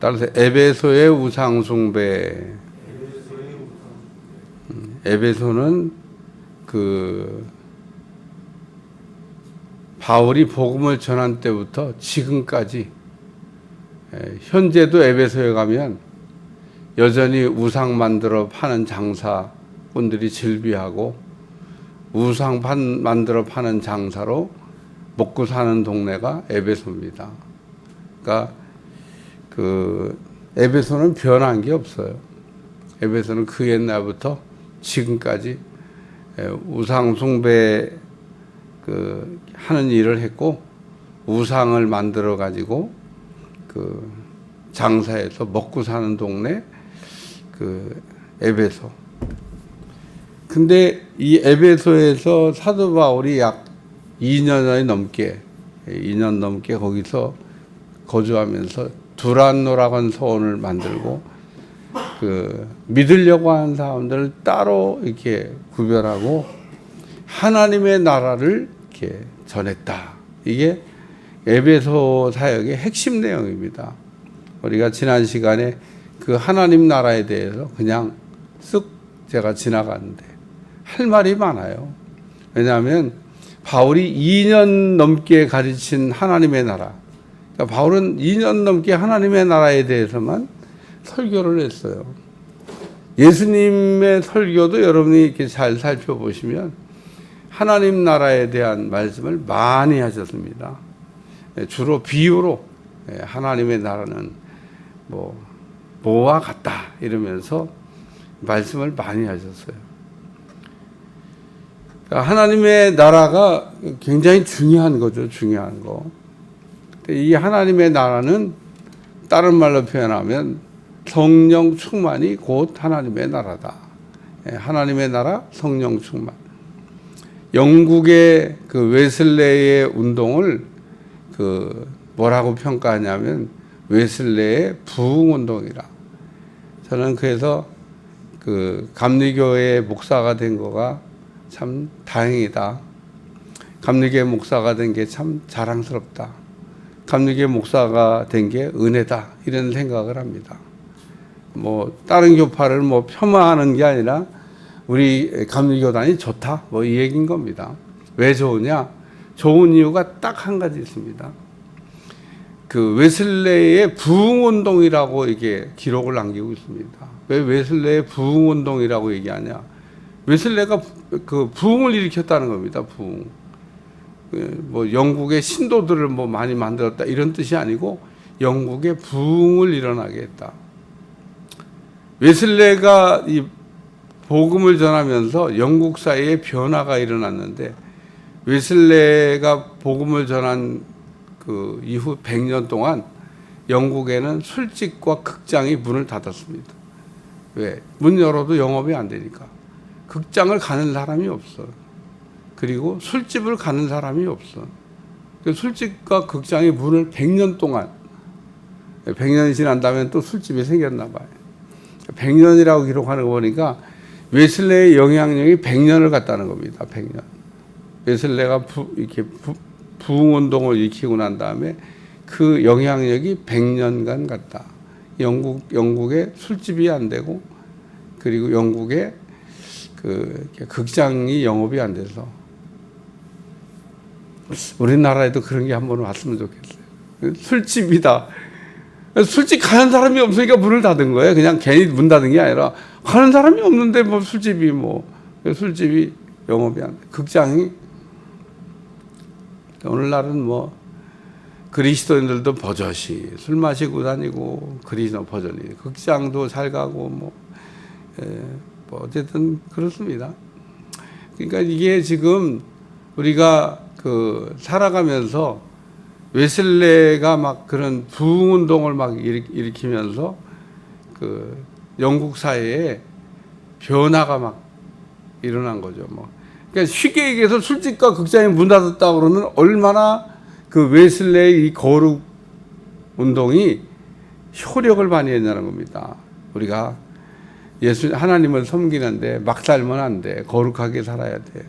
따라서 에베소의 우상숭배. 에베소는 그 바울이 복음을 전한 때부터 지금까지, 현재도 에베소에 가면 여전히 우상 만들어 파는 장사꾼들이 즐비하고 우상 만들어 파는 장사로 먹고 사는 동네가 에베소입니다. 그러니까 그 에베소는 변한 게 없어요. 에베소는 그 옛날부터 지금까지 우상 숭배 하는 일을 했고, 우상을 만들어 가지고 그 장사해서 먹고 사는 동네 그 에베소. 근데 이 에베소에서 사도 바울이 약 2년 넘게 거기서 거주하면서 두란노라고 하는 소원을 만들고, 그 믿으려고 하는 사람들을 따로 이렇게 구별하고 하나님의 나라를 이렇게 전했다. 이게 에베소 사역의 핵심 내용입니다. 우리가 지난 시간에 그 하나님 나라에 대해서 그냥 쓱 제가 지나갔는데 할 말이 많아요. 왜냐하면 바울이 2년 넘게 가르친 하나님의 나라, 그러니까 바울은 2년 넘게 하나님의 나라에 대해서만 설교를 했어요. 예수님의 설교도 여러분이 이렇게 잘 살펴보시면 하나님 나라에 대한 말씀을 많이 하셨습니다. 주로 비유로 하나님의 나라는 뭐와 같다 이러면서 말씀을 많이 하셨어요. 하나님의 나라가 굉장히 중요한 거죠. 중요한 거. 이 하나님의 나라는 다른 말로 표현하면 성령 충만이 곧 하나님의 나라다. 하나님의 나라, 성령 충만. 영국의 그 웨슬레이의 운동을 그 뭐라고 평가하냐면 웨슬레이의 부흥 운동이라. 저는 그래서 그 감리교의 목사가 된 거가 참 다행이다. 감리교의 목사가 된 게 참 자랑스럽다. 감리교의 목사가 된 게 은혜다. 이런 생각을 합니다. 뭐 다른 교파를 뭐 폄하하는 게 아니라 우리 감리교단이 좋다. 뭐 이 얘기인 겁니다. 왜 좋으냐? 좋은 이유가 딱 한 가지 있습니다. 그 웨슬레이의 부흥 운동이라고 이게 기록을 남기고 있습니다. 왜 웨슬레이의 부흥 운동이라고 얘기하냐? 웨슬레이가 그 부흥을 일으켰다는 겁니다. 부흥. 뭐 영국의 신도들을 뭐 많이 만들었다 이런 뜻이 아니고 영국의 부흥을 일어나게 했다. 웨슬레이가 이 복음을 전하면서 영국 사회에 변화가 일어났는데, 웨슬레이가 복음을 전한 그 이후 100년 동안 영국에는 술집과 극장이 문을 닫았습니다. 왜? 문 열어도 영업이 안 되니까. 극장을 가는 사람이 없어. 그리고 술집을 가는 사람이 없어. 술집과 극장이 문을 100년 동안, 100년이 지난 다음에 또 술집이 생겼나 봐요. 100년이라고 기록하는 거 보니까 웨슬레이의 영향력이 100년을 갔다는 겁니다. 100년. 웨슬레이가 이렇게 부흥 운동을 일으키고 난 다음에 그 영향력이 100년간 갔다. 영국에 술집이 안 되고, 그리고 영국에 그 극장이 영업이 안 돼서, 우리나라에도 그런 게 한번 왔으면 좋겠어요. 술집이다. 술집 가는 사람이 없으니까 문을 닫은 거예요. 그냥 괜히 문 닫은 게 아니라 가는 사람이 없는데 뭐 술집이 술집이 영업이 안 돼. 극장이, 오늘날은 뭐 그리스도인들도 버젓이 술 마시고 다니고 그리스도 버젓이 극장도 잘 가고 뭐 어쨌든 그렇습니다. 그러니까 이게 지금 우리가 그 살아가면서 웨슬레이가 막 그런 부흥 운동을 막 일으키면서 그 영국 사회에 변화가 막 일어난 거죠. 뭐 그러니까 쉽게 얘기해서 술집과 극장이 문 닫았다 그러면 얼마나 그 웨슬레이 이 거룩 운동이 효력을 발휘했냐는 겁니다. 우리가 하나님을 섬기는데 막 살면 안 돼. 거룩하게 살아야 돼.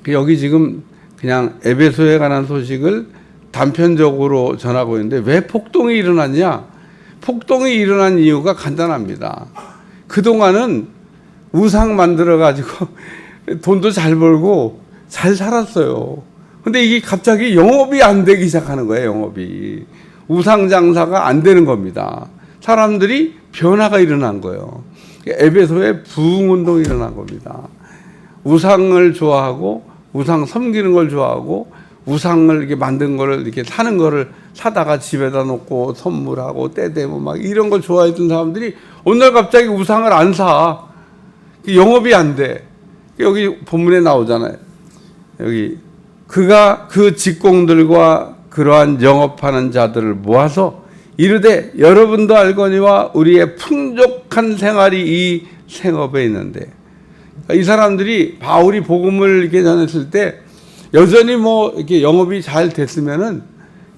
여기 지금 그냥 에베소에 관한 소식을 단편적으로 전하고 있는데 왜 폭동이 일어났냐? 폭동이 일어난 이유가 간단합니다. 그동안은 우상 만들어 가지고 돈도 잘 벌고 잘 살았어요. 근데 이게 갑자기 영업이 안 되기 시작하는 거예요. 영업이. 우상 장사가 안 되는 겁니다. 사람들이 변화가 일어난 거예요. 에베소에 부흥운동이 일어난 겁니다. 우상을 좋아하고 우상 섬기는 걸 좋아하고 우상을 이렇게 만든 거를 이렇게 사는 거를 사다가 집에다 놓고 선물하고 때 되면 막 이런 걸 좋아했던 사람들이 어느 날 갑자기 우상을 안 사. 영업이 안 돼. 여기 본문에 나오잖아요. 여기 그가 그 직공들과 그러한 영업하는 자들을 모아서 이르되 여러분도 알거니와 우리의 풍족한 생활이 이 생업에 있는데, 이 사람들이 바울이 복음을 이렇게 전했을 때 여전히 뭐 이렇게 영업이 잘 됐으면은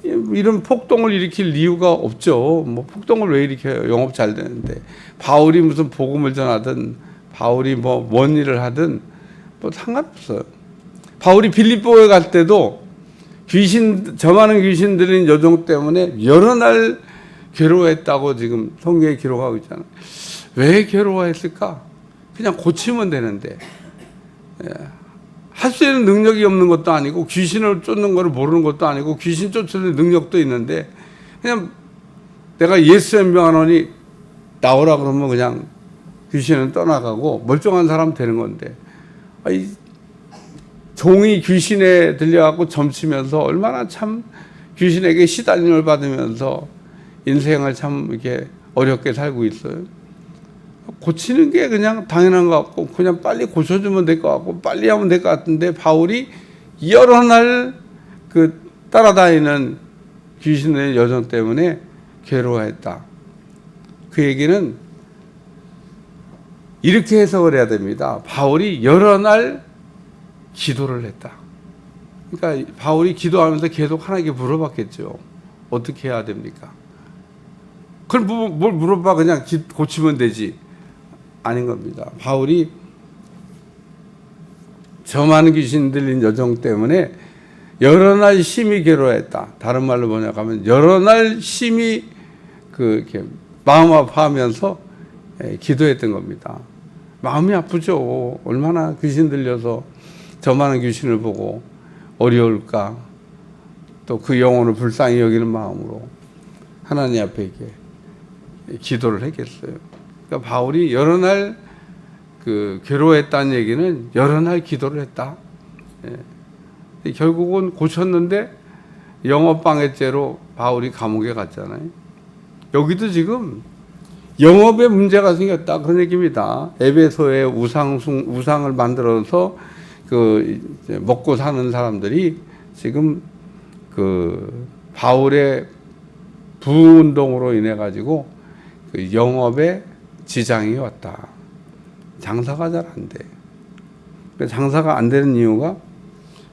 이런 폭동을 일으킬 이유가 없죠. 뭐 폭동을 왜 일으켜요? 영업 잘 되는데. 바울이 무슨 복음을 전하든 바울이 뭐 뭔 일을 하든 뭐 상관없어요. 바울이 빌립보에 갈 때도 저많은 귀신 들린 여종 때문에 여러 날 괴로워했다고 지금 성경에 기록하고 있잖아요. 왜 괴로워했을까? 그냥 고치면 되는데. 할 수 있는 능력이 없는 것도 아니고 귀신을 쫓는 거를 모르는 것도 아니고 귀신 쫓는 능력도 있는데 그냥 내가 예수 명하노니 나오라 그러면 그냥 귀신은 떠나가고 멀쩡한 사람 되는 건데, 이 종이 귀신에 들려갖고 점치면서 얼마나 참 귀신에게 시달림을 받으면서 인생을 참 이렇게 어렵게 살고 있어요. 고치는 게 그냥 당연한 것 같고 그냥 빨리 고쳐주면 될 것 같고 빨리 하면 될 것 같은데, 바울이 여러 날 그 따라다니는 귀신의 여정 때문에 괴로워했다. 그 얘기는 이렇게 해석을 해야 됩니다. 바울이 여러 날 기도를 했다. 그러니까 바울이 기도하면서 계속 하나님께 물어봤겠죠. 어떻게 해야 됩니까? 그걸 뭘 물어봐. 그냥 고치면 되지. 아닌 겁니다. 바울이 저 많은 귀신 들린 여정 때문에 여러 날 심히 괴로워했다. 다른 말로 뭐냐고 하면 여러 날 심히 이렇게 마음 아파하면서 기도했던 겁니다. 마음이 아프죠. 얼마나 귀신 들려서 저 많은 귀신을 보고 어려울까. 또 그 영혼을 불쌍히 여기는 마음으로 하나님 앞에 이렇게 기도를 했겠어요. 그러니까 바울이 여러 날 괴로워했다는 얘기는 여러 날 기도를 했다. 결국은 고쳤는데 영업방해죄로 바울이 감옥에 갔잖아요. 여기도 지금 영업에 문제가 생겼다 그런 얘기입니다. 에베소에 우상을 만들어서 먹고 사는 사람들이 지금 바울의 부운동으로 인해 가지고 영업에 지장이 왔다. 장사가 잘 안 돼. 장사가 안 되는 이유가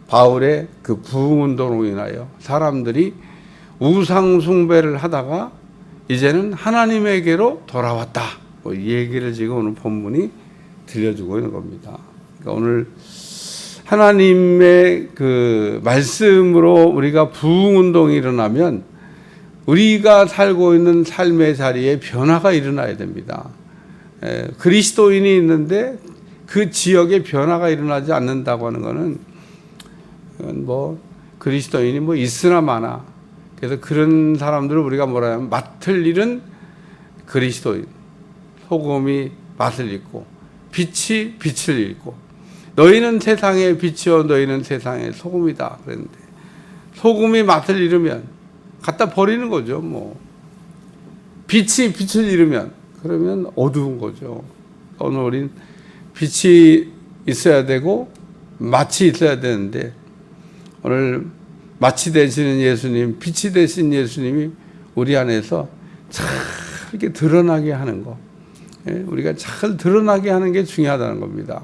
바울의 부흥운동으로 인하여 사람들이 우상 숭배를 하다가 이제는 하나님에게로 돌아왔다. 이 얘기를 지금 오늘 본문이 들려주고 있는 겁니다. 그러니까 오늘 하나님의 말씀으로 우리가 부흥운동이 일어나면 우리가 살고 있는 삶의 자리에 변화가 일어나야 됩니다. 그리스도인이 있는데 그 지역에 변화가 일어나지 않는다고 하는 것은 그리스도인이 있으나 마나, 그래서 그런 사람들을 우리가 뭐라 하면 맡을 일은 그리스도인, 소금이 맛을 잃고 빛이 빛을 잃고 너희는 세상의 빛이요 너희는 세상의 소금이다 그랬는데, 소금이 맛을 잃으면 갖다 버리는 거죠. 빛이 빛을 잃으면 그러면 어두운 거죠. 오늘 우린 빛이 있어야 되고 맛이 있어야 되는데, 오늘 맛이 되시는 예수님, 빛이 되신 예수님이 우리 안에서 잘 이렇게 드러나게 하는 거, 우리가 잘 드러나게 하는 게 중요하다는 겁니다.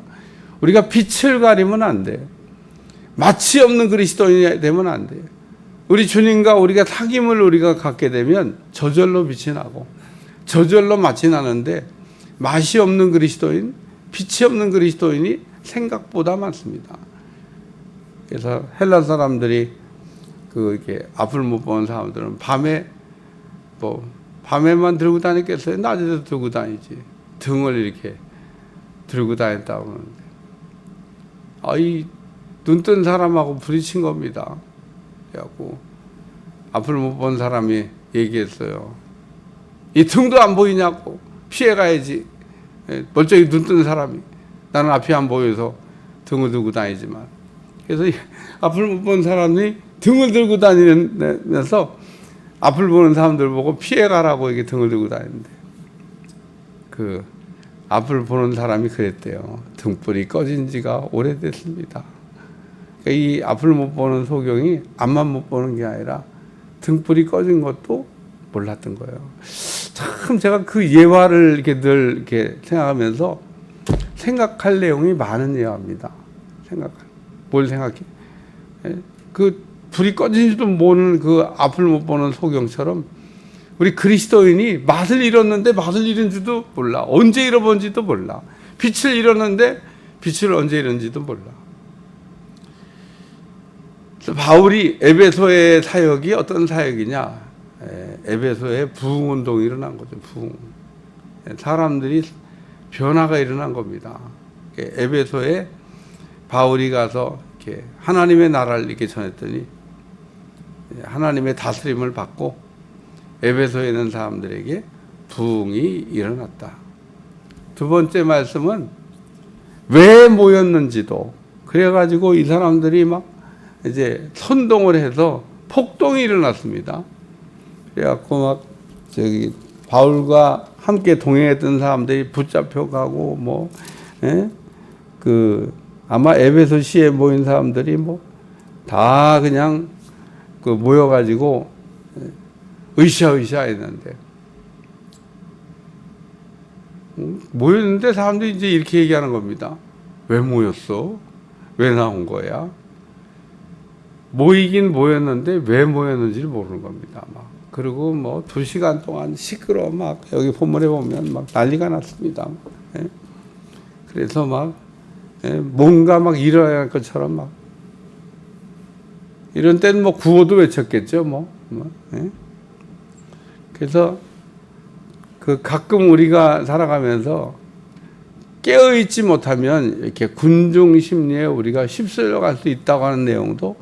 우리가 빛을 가리면 안 돼. 맛이 없는 그리스도인이 되면 안 돼. 우리 주님과 우리가 사귐을 우리가 갖게 되면 저절로 빛이 나고 저절로 맛이 나는데, 맛이 없는 그리스도인, 빛이 없는 그리스도인이 생각보다 많습니다. 그래서 헬라 사람들이 이렇게 앞을 못 보는 사람들은 밤에만 들고 다녔겠어요? 낮에도 들고 다니지. 등을 이렇게 들고 다녔다고 하는데. 이 눈 뜬 사람하고 부딪힌 겁니다. 그래갖고 앞을 못 본 사람이 얘기했어요. 이 등도 안 보이냐고. 피해가야지. 멀쩡히 눈 뜬 사람이. 나는 앞이 안 보여서 등을 들고 다니지만. 그래서 앞을 못 본 사람이 등을 들고 다니면서 앞을 보는 사람들 보고 피해가라고 이게 등을 들고 다니는데, 그 앞을 보는 사람이 그랬대요. 등불이 꺼진 지가 오래됐습니다. 그러니까 이 앞을 못 보는 소경이 앞만 못 보는 게 아니라 등불이 꺼진 것도 몰랐던 거예요. 참 제가 그 예화를 이렇게 늘 이렇게 생각하면서 생각할 내용이 많은 예화입니다. 뭘 생각해? 그 불이 꺼진지도 모르는 그 앞을 못 보는 소경처럼 우리 그리스도인이 맛을 잃었는데 맛을 잃은 줄도 몰라. 언제 잃어본지도 몰라. 빛을 잃었는데 빛을 언제 잃은지도 몰라. 바울이 에베소의 사역이 어떤 사역이냐? 에베소에 부흥운동이 일어난 거죠. 부흥. 사람들이 변화가 일어난 겁니다. 에베소에 바울이 가서 이렇게 하나님의 나라를 이렇게 전했더니 하나님의 다스림을 받고 에베소에 있는 사람들에게 부흥이 일어났다. 두 번째 말씀은 왜 모였는지도, 그래가지고 이 사람들이 막 이제 선동을 해서 폭동이 일어났습니다. 그래갖고 막 바울과 함께 동행했던 사람들이 붙잡혀 가고 아마 에베소시에 모인 사람들이 다 그냥 모여가지고 으쌰으쌰 했는데, 모였는데 사람들이 이제 이렇게 얘기하는 겁니다. 왜 모였어? 왜 나온 거야? 모이긴 모였는데 왜 모였는지를 모르는 겁니다. 그리고 2시간 동안 시끄러워 여기 본문에 보면 난리가 났습니다. 그래서 뭔가 일어야 할 것처럼 이런 때는 구호도 외쳤겠죠. 그래서 가끔 우리가 살아가면서 깨어있지 못하면 이렇게 군중 심리에 우리가 휩쓸려 갈 수 있다고 하는 내용도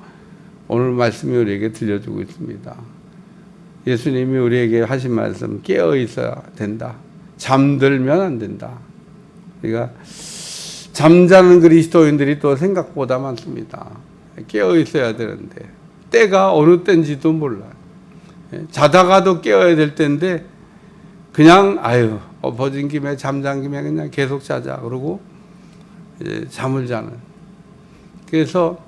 오늘 말씀이 우리에게 들려주고 있습니다. 예수님이 우리에게 하신 말씀, 깨어있어야 된다. 잠들면 안 된다. 그러니까 잠자는 그리스도인들이 또 생각보다 많습니다. 깨어있어야 되는데 때가 어느 때인지도 몰라요. 자다가도 깨어야 될 때인데 그냥 엎어진 김에 잠잔 김에 그냥 계속 자자 그러고 이제 잠을 자는. 그래서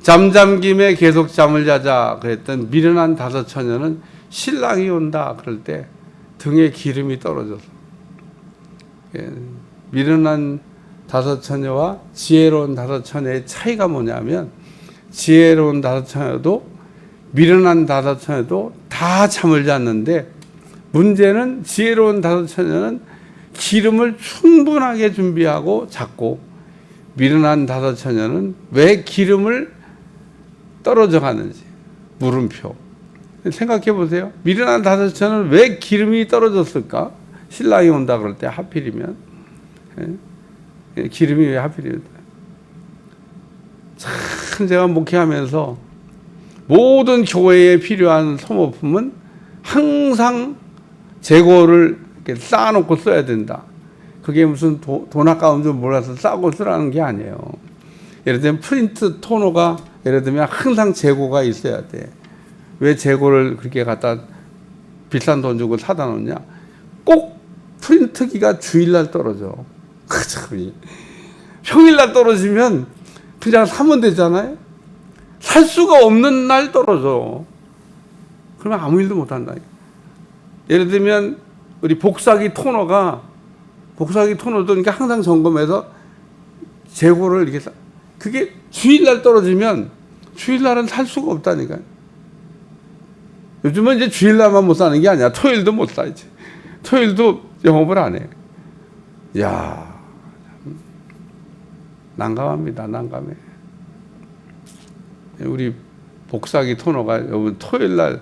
잠잠 김에 계속 잠을 자자 그랬던 미련한 다섯 처녀는 신랑이 온다 그럴 때 등에 기름이 떨어져서, 미련한 다섯 처녀와 지혜로운 다섯 처녀의 차이가 뭐냐면, 지혜로운 다섯 처녀도 미련한 다섯 처녀도 다 잠을 잤는데, 문제는 지혜로운 다섯 처녀는 기름을 충분하게 준비하고 잤고, 미련한 다섯 처녀는 왜 기름을 떨어져 가는지 물음표. 생각해 보세요. 미련한 다섯 처녀는 왜 기름이 떨어졌을까? 신랑이 온다 그럴 때 하필이면 기름이 왜 하필이면. 참 제가 목회하면서 모든 교회에 필요한 소모품은 항상 재고를 이렇게 쌓아놓고 써야 된다. 그게 무슨 돈 아까운 줄 몰라서 싸고 쓰라는 게 아니에요. 예를 들면 프린트 토너가 예를 들면 항상 재고가 있어야 돼. 왜 재고를 그렇게 갖다 비싼 돈 주고 사다 놓냐? 꼭 프린트기가 주일날 떨어져. 참, 평일날 떨어지면 그냥 사면 되잖아요. 살 수가 없는 날 떨어져. 그러면 아무 일도 못 한다. 예를 들면 우리 복사기 토너도 그러니까 항상 점검해서 재고를 이렇게 그게 주일날 떨어지면 주일날은 살 수가 없다니까요. 요즘은 이제 주일날만 못 사는 게 아니야. 토요일도 못 사, 이제. 토요일도 영업을 안 해. 이야, 난감합니다. 난감해. 우리 복사기 토너가 이번 토요일 날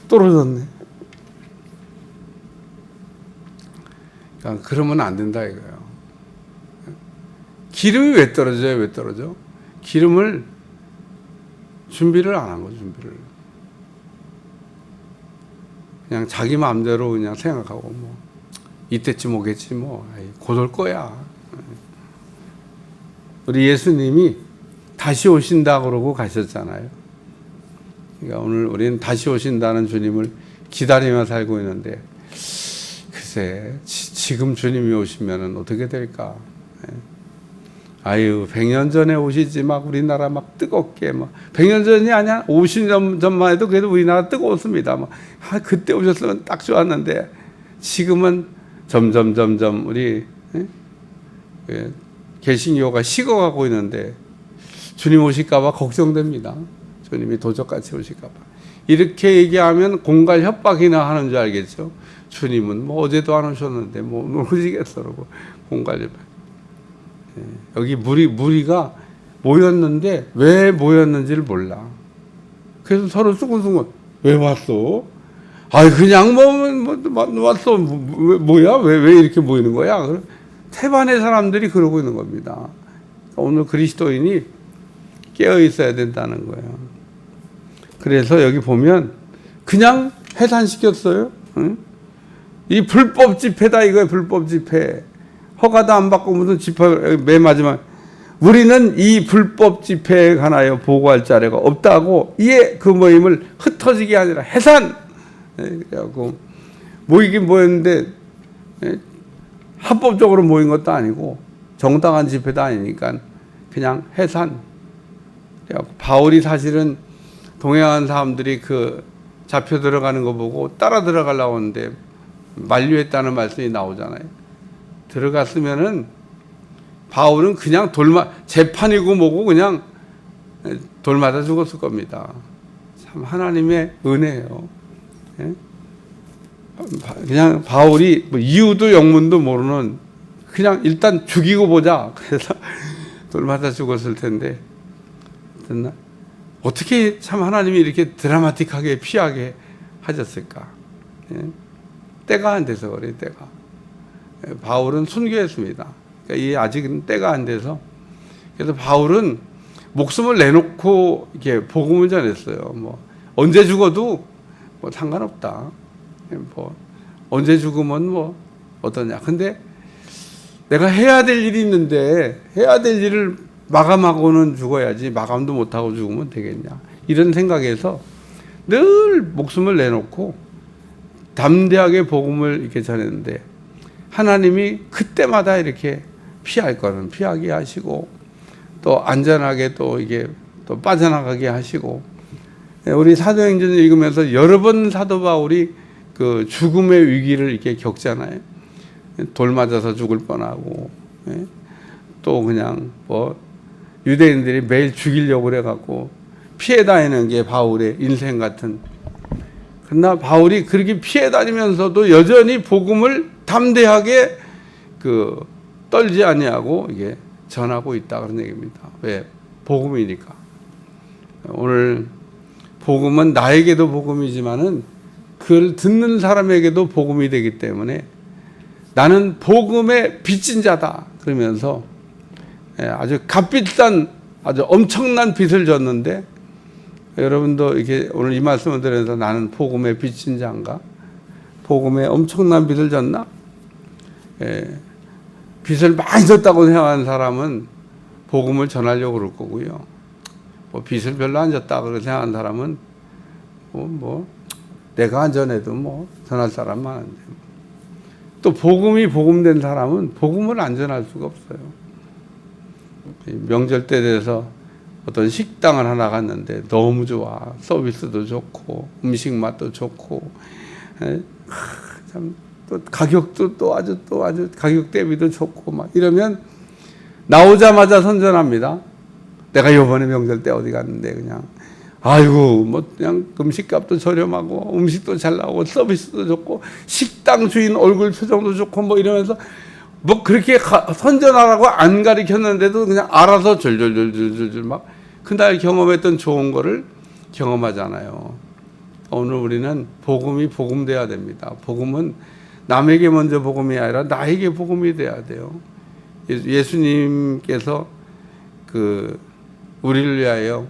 떨어졌네. 그러니까 그러면 안 된다 이거예요. 기름이 왜 떨어져요? 왜 떨어져? 기름을 준비를 안 한 거죠. 준비를 그냥 자기 마음대로 그냥 생각하고 뭐 이때쯤 오겠지 뭐 곧 올 거야. 우리 예수님이 다시 오신다 그러고 가셨잖아요. 그러니까 오늘 우리는 다시 오신다는 주님을 기다리며 살고 있는데 글쎄 지금 주님이 오시면은 어떻게 될까? 아유 100년 전에 오시지 막 우리나라 막 뜨겁게 막 100년 전이 아니야 50년 전만 해도 그래도 우리나라 뜨거웠습니다. 막 그때 오셨으면 딱 좋았는데 지금은 점점 우리 개신교가 식어가고 있는데 주님 오실까봐 걱정됩니다. 주님이 도적같이 오실까봐. 이렇게 얘기하면 공갈 협박이나 하는 줄 알겠죠. 주님은 뭐 어제도 안 오셨는데 뭐 오시겠어 그러고 공갈 협박. 여기 무리가 모였는데 왜 모였는지를 몰라. 그래서 서로 수근수근 왜 왔어? 아이 그냥 왔어. 뭐야? 왜 이렇게 모이는 거야? 태반의 사람들이 그러고 있는 겁니다. 오늘 그리스도인이 깨어 있어야 된다는 거예요. 그래서 여기 보면 그냥 해산시켰어요. 응? 이 불법 집회다 이거예요. 불법 집회. 허가도 안 받고 무슨 집회 맨 마지막 우리는 이 불법 집회에 관하여 보고할 자료가 없다고 이에 그 모임을 흩어지게 아니라 해산. 그래갖고 모이긴 모였는데 합법적으로 모인 것도 아니고 정당한 집회도 아니니까 그냥 해산. 그래갖고 바울이 사실은 동행한 사람들이 그 잡혀 들어가는 거 보고 따라 들어가려고 하는데 만류했다는 말씀이 나오잖아요. 들어갔으면은 바울은 그냥 재판이고 뭐고 그냥 돌 맞아 죽었을 겁니다. 참 하나님의 은혜예요. 그냥 바울이 뭐 이유도 영문도 모르는 그냥 일단 죽이고 보자. 그래서 돌 맞아 죽었을 텐데 됐나? 어떻게 참 하나님이 이렇게 드라마틱하게 피하게 하셨을까? 때가 안 돼서 그래 때가. 바울은 순교했습니다. 그러니까 이 아직은 때가 안 돼서 그래서 바울은 목숨을 내놓고 이렇게 복음을 전했어요. 뭐 언제 죽어도 뭐 상관없다. 뭐 언제 죽으면 뭐 어떠냐. 근데 내가 해야 될 일이 있는데 해야 될 일을 마감하고는 죽어야지 마감도 못하고 죽으면 되겠냐. 이런 생각에서 늘 목숨을 내놓고 담대하게 복음을 이렇게 전했는데 하나님이 그때마다 이렇게 피할 거는 피하게 하시고 또 안전하게 또 이게 또 빠져나가게 하시고 우리 사도행전을 읽으면서 여러 번 사도 바울이 그 죽음의 위기를 이렇게 겪잖아요. 돌 맞아서 죽을 뻔하고 또 그냥 뭐 유대인들이 매일 죽이려고 그래갖고 피해 다니는 게 바울의 인생 같은. 그러나 바울이 그렇게 피해 다니면서도 여전히 복음을 담대하게 그 떨지 아니하고 이게 전하고 있다 그런 얘기입니다. 왜? 복음이니까. 오늘 복음은 나에게도 복음이지만은 그걸 듣는 사람에게도 복음이 되기 때문에 나는 복음의 빚진 자다 그러면서 아주 값비싼 아주 엄청난 빚을 졌는데 여러분도 이렇게 오늘 이 말씀을 들으면서 나는 복음의 빚진 자인가? 복음의 엄청난 빚을 졌나? 빚을 많이 졌다고 생각하는 사람은 복음을 전하려고 그럴 거고요. 뭐 빚을 별로 안 졌다고 생각하는 사람은 뭐 내가 안 전해도 뭐 전할 사람 많은데 또 복음이 복음된 사람은 복음을 안 전할 수가 없어요. 명절 때 돼서 어떤 식당을 하나 갔는데 너무 좋아. 서비스도 좋고 음식 맛도 좋고 참 또 가격도 또 아주 가격 대비도 좋고 막 이러면 나오자마자 선전합니다. 내가 이번에 명절 때 어디 갔는데 그냥 아이고 뭐 그냥 음식값도 저렴하고 음식도 잘 나오고 서비스도 좋고 식당 주인 얼굴 표정도 좋고 뭐 이러면서 뭐 그렇게 선전하라고 안 가르쳤는데도 그냥 알아서 졸졸졸졸졸 막 그날 경험했던 좋은 거를 경험하잖아요. 오늘 우리는 복음이 복음돼야 됩니다. 복음은 남에게 먼저 복음이 아니라 나에게 복음이 돼야 돼요. 예수님께서 우리를 위하여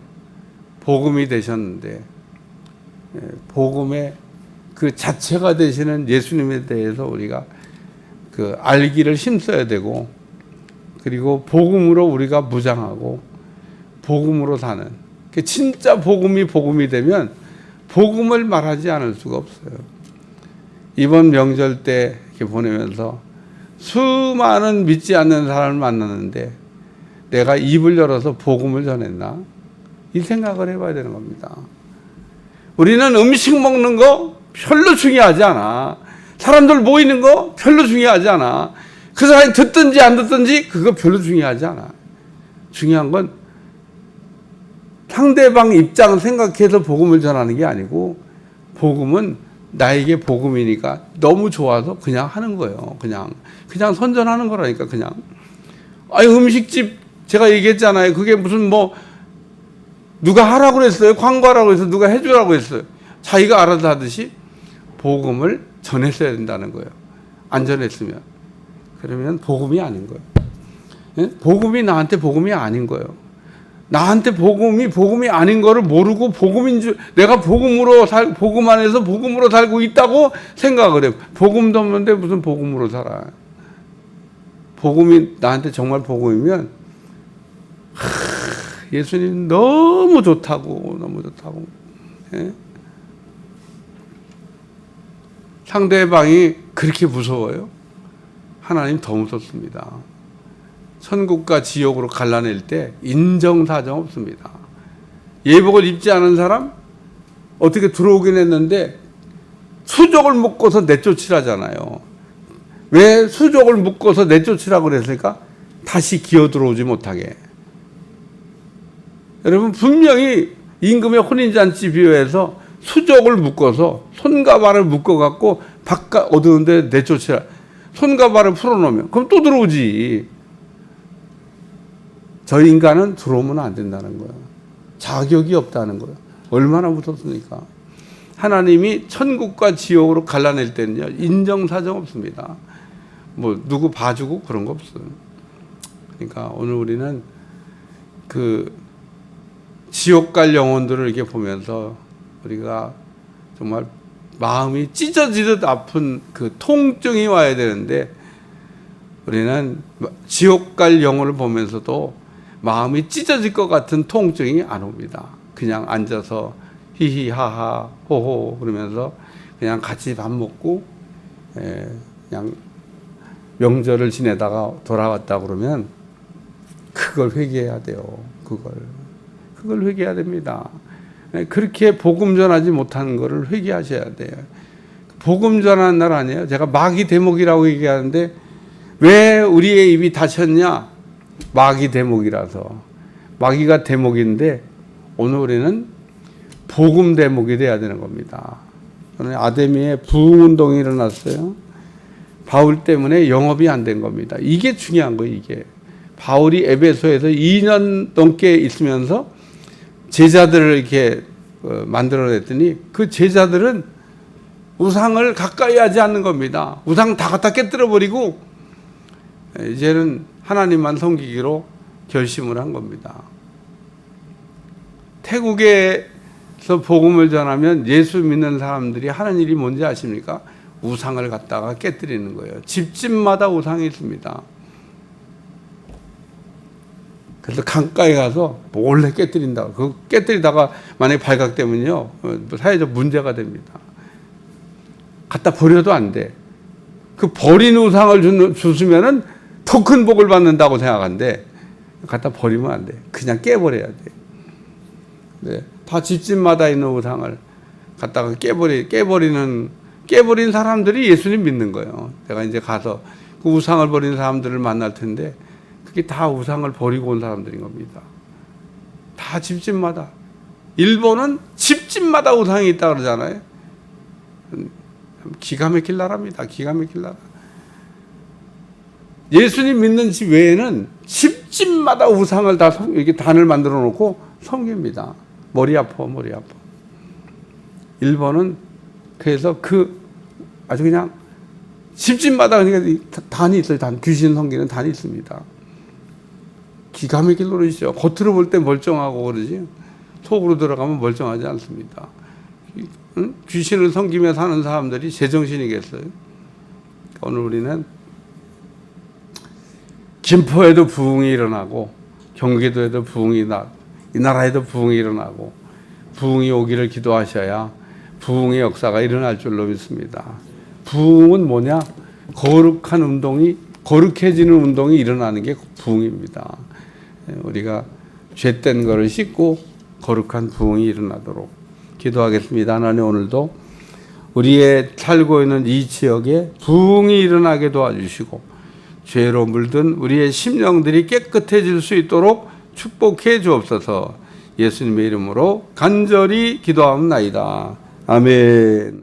복음이 되셨는데, 복음의 그 자체가 되시는 예수님에 대해서 우리가 알기를 힘써야 되고, 그리고 복음으로 우리가 무장하고 복음으로 사는, 진짜 복음이 되면 복음을 말하지 않을 수가 없어요. 이번 명절 때 이렇게 보내면서 수많은 믿지 않는 사람을 만났는데 내가 입을 열어서 복음을 전했나? 이 생각을 해봐야 되는 겁니다. 우리는 음식 먹는 거 별로 중요하지 않아. 사람들 모이는 거 별로 중요하지 않아. 그 사람이 듣든지 안 듣든지 그거 별로 중요하지 않아. 중요한 건 상대방 입장을 생각해서 복음을 전하는 게 아니고, 복음은 나에게 복음이니까 너무 좋아서 그냥 하는 거예요. 그냥 선전하는 거라니까. 그냥 음식집 제가 얘기했잖아요. 그게 무슨 누가 하라고 그랬어요? 광고하라고 해서 누가 해주라고 했어요? 자기가 알아서 하듯이 복음을 전했어야 된다는 거예요. 안 전했으면 그러면 복음이 아닌 거예요. 복음이 나한테 복음이 아닌 거예요. 나한테 복음이 아닌 거를 모르고 복음인 줄, 내가 복음 안에서 복음으로 살고 있다고 생각을 해요. 복음도 없는데 무슨 복음으로 살아. 복음이 나한테 정말 복음이면 예수님 너무 좋다고. 예? 상대방이 그렇게 무서워요? 하나님 더 무섭습니다. 천국과 지옥으로 갈라낼 때 인정사정 없습니다. 예복을 입지 않은 사람 어떻게 들어오긴 했는데 수족을 묶어서 내쫓으라잖아요. 왜 수족을 묶어서 내쫓으라고 그랬을까? 다시 기어 들어오지 못하게. 여러분, 분명히 임금의 혼인잔치 비유에서 수족을 묶어서 손과 발을 묶어갖고 바깥 어두운 데 내쫓으라. 손과 발을 풀어놓으면 그럼 또 들어오지. 저 인간은 들어오면 안 된다는 거예요. 자격이 없다는 거예요. 얼마나 무섭습니까? 하나님이 천국과 지옥으로 갈라낼 때는요, 인정사정 없습니다. 누구 봐주고 그런 거 없어요. 그러니까 오늘 우리는 지옥 갈 영혼들을 이렇게 보면서 우리가 정말 마음이 찢어지듯 아픈 통증이 와야 되는데, 우리는 지옥 갈 영혼을 보면서도 마음이 찢어질 것 같은 통증이 안 옵니다. 그냥 앉아서 히히하하 호호 그러면서 그냥 같이 밥 먹고 그냥 명절을 지내다가 돌아왔다 그러면 그걸 회개해야 돼요. 그걸 회개해야 됩니다. 그렇게 복음 전하지 못하는 거를 회개하셔야 돼요. 복음 전하는 날 아니에요? 제가 마귀 대목이라고 얘기하는데 왜 우리의 입이 닫혔냐? 마귀 대목이라서. 마귀가 대목인데 오늘 우리는 복음 대목이 돼야 되는 겁니다. 오늘 아데미에 부흥운동이 일어났어요. 바울 때문에 영업이 안 된 겁니다. 이게 중요한 거예요. 이게 바울이 에베소에서 2년 넘게 있으면서 제자들을 이렇게 만들어냈더니 그 제자들은 우상을 가까이 하지 않는 겁니다. 우상 다 갖다 깨뜨려버리고 이제는 하나님만 섬기기로 결심을 한 겁니다. 태국에서 복음을 전하면 예수 믿는 사람들이 하는 일이 뭔지 아십니까? 우상을 갖다가 깨뜨리는 거예요. 집집마다 우상이 있습니다. 그래서 강가에 가서 몰래 깨뜨린다. 그 깨뜨리다가 만약에 발각되면요, 사회적 문제가 됩니다. 갖다 버려도 안 돼. 그 버린 우상을 주시면은 더 큰 복을 받는다고 생각하는데 갖다 버리면 안 돼. 그냥 깨버려야 돼. 네, 다 집집마다 있는 우상을 갖다가 깨버린 사람들이 예수님 믿는 거예요. 내가 이제 가서 그 우상을 버린 사람들을 만날 텐데 그게 다 우상을 버리고 온 사람들인 겁니다. 다 집집마다. 일본은 집집마다 우상이 있다 그러잖아요. 기가 막힐 나라입니다. 기가 막힐 나라. 예수님 믿는 집 외에는 집집마다 우상을 다 이렇게 단을 만들어 놓고 섬깁니다. 머리 아파. 1번은 그래서 아주 그냥 집집마다 그러니까 단이 있어요. 귀신 섬기는 단이 있습니다. 기가 막힐 노릇이죠. 겉으로 볼 때 멀쩡하고 그러지 속으로 들어가면 멀쩡하지 않습니다. 귀신을 섬기며 사는 사람들이 제정신이겠어요. 오늘 우리는 김포에도 부흥이 일어나고 경기도에도 부흥이 이 나라에도 부흥이 일어나고 부흥이 오기를 기도하셔야 부흥의 역사가 일어날 줄로 믿습니다. 부흥은 뭐냐? 거룩해지는 운동이 일어나는 게 부흥입니다. 우리가 죄된 것을 씻고 거룩한 부흥이 일어나도록 기도하겠습니다. 하나님, 오늘도 우리의 살고 있는 이 지역에 부흥이 일어나게 도와주시고 죄로 물든 우리의 심령들이 깨끗해질 수 있도록 축복해 주옵소서. 예수님의 이름으로 간절히 기도하옵나이다. 아멘.